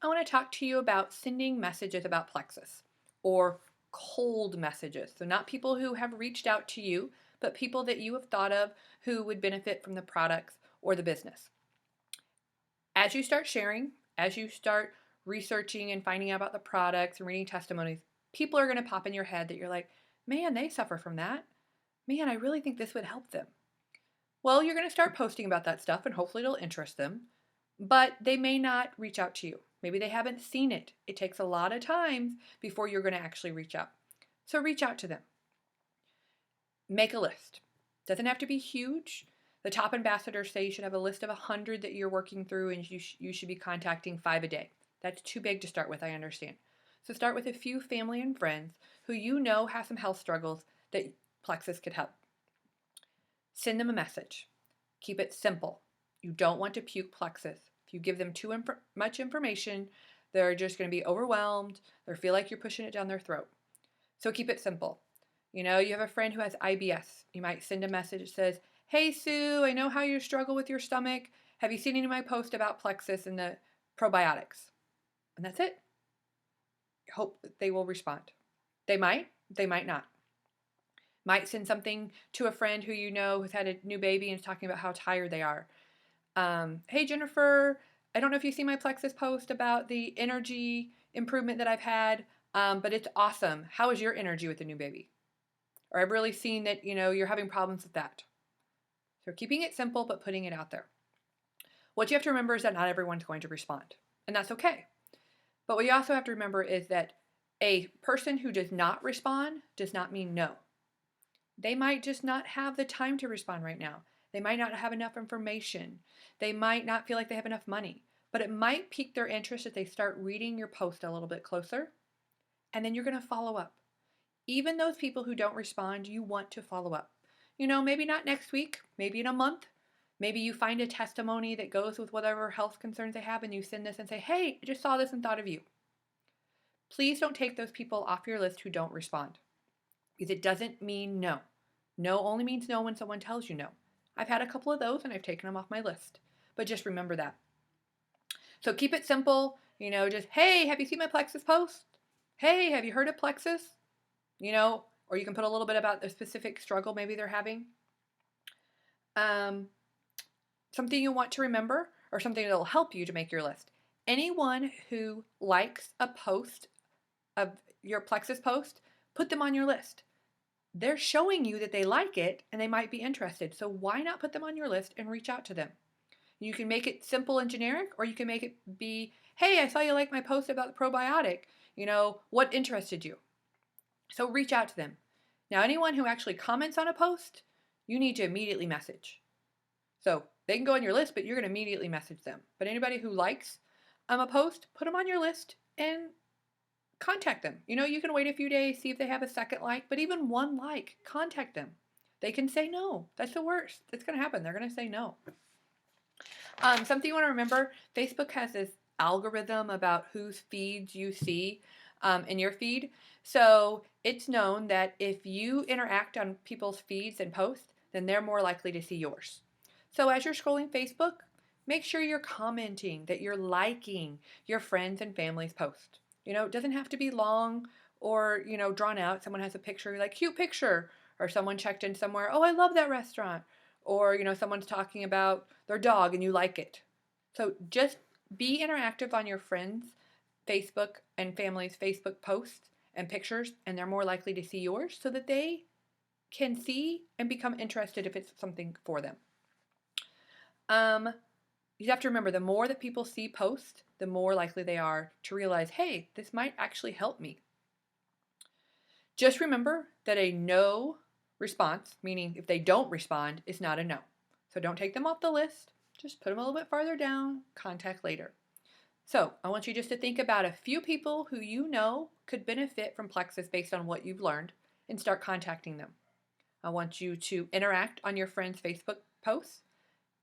I want to talk to you about sending messages about Plexus or cold messages. So, not people who have reached out to you, but people that you have thought of who would benefit from the products or the business. As you start sharing, as you start researching and finding out about the products and reading testimonies, people are going to pop in your head that you're like, man, they suffer from that. Man, I really think this would help them. Well, you're going to start posting about that stuff and hopefully it'll interest them, but they may not reach out to you. Maybe they haven't seen it. It takes a lot of times before you're going to actually reach out. So reach out to them. Make a list. Doesn't have to be huge. The top ambassadors say you should have a list of 100 that you're working through and you should be contacting 5 a day. That's too big to start with, I understand. So start with a few family and friends who you know have some health struggles that Plexus could help. Send them a message. Keep it simple. You don't want to puke Plexus. If you give them too much information, they're just going to be overwhelmed or feel like you're pushing it down their throat. So keep it simple. You know, you have a friend who has IBS. You might send a message that says, "Hey Sue, I know how you struggle with your stomach. Have you seen any of my posts about Plexus and the probiotics?" And that's it. Hope that they will respond. They might not. Might send something to a friend who you know has had a new baby and is talking about how tired they are. Hey Jennifer, I don't know if you see my Plexus post about the energy improvement that I've had, but it's awesome. How is your energy with the new baby? Or I've really seen that, you're having problems with that. So keeping it simple, but putting it out there. What you have to remember is that not everyone's going to respond, and that's okay. But what you also have to remember is that a person who does not respond does not mean no. They might just not have the time to respond right now. They might not have enough information. They might not feel like they have enough money. But it might pique their interest if they start reading your post a little bit closer. And then you're going to follow up. Even those people who don't respond, you want to follow up. Maybe not next week, maybe in a month. Maybe you find a testimony that goes with whatever health concerns they have and you send this and say, "Hey, I just saw this and thought of you." Please don't take those people off your list who don't respond. Because it doesn't mean no. No only means no when someone tells you no. I've had a couple of those and I've taken them off my list. But just remember that. So keep it simple. Just, "Hey, have you seen my Plexus post? Hey, have you heard of Plexus?" Or you can put a little bit about the specific struggle maybe they're having. Something you want to remember or something that will help you to make your list. Anyone who likes a post of your Plexus post, put them on your list. They're showing you that they like it and they might be interested. So why not put them on your list and reach out to them? You can make it simple and generic, or you can make it be, "Hey, I saw you like my post about the probiotic. What interested you?" So reach out to them. Now, anyone who actually comments on a post, you need to immediately message. So they can go on your list, but you're going to immediately message them. But anybody who likes a post, put them on your list and contact them. You can wait a few days, see if they have a second like, but even one like, contact them. They can say no. That's the worst. That's going to happen. They're going to say no. Something you want to remember, Facebook has this algorithm about whose feeds you see in your feed. So it's known that if you interact on people's feeds and posts, then they're more likely to see yours. So as you're scrolling Facebook, make sure you're commenting, that you're liking your friends and family's posts. It doesn't have to be long or, drawn out. Someone has a picture, you're like, "Cute picture." Or someone checked in somewhere, "Oh, I love that restaurant." Or, someone's talking about their dog and you like it. So just be interactive on your friends' Facebook and family's Facebook posts and pictures, and they're more likely to see yours so that they can see and become interested if it's something for them. You have to remember, the more that people see posts, the more likely they are to realize, "Hey, this might actually help me." Just remember that a no response, meaning if they don't respond, is not a no. So don't take them off the list. Just put them a little bit farther down, contact later. So I want you just to think about a few people who you know could benefit from Plexus based on what you've learned and start contacting them. I want you to interact on your friends' Facebook posts.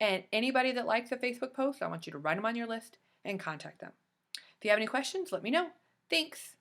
And anybody that likes a Facebook post, I want you to write them on your list and contact them. If you have any questions, let me know. Thanks.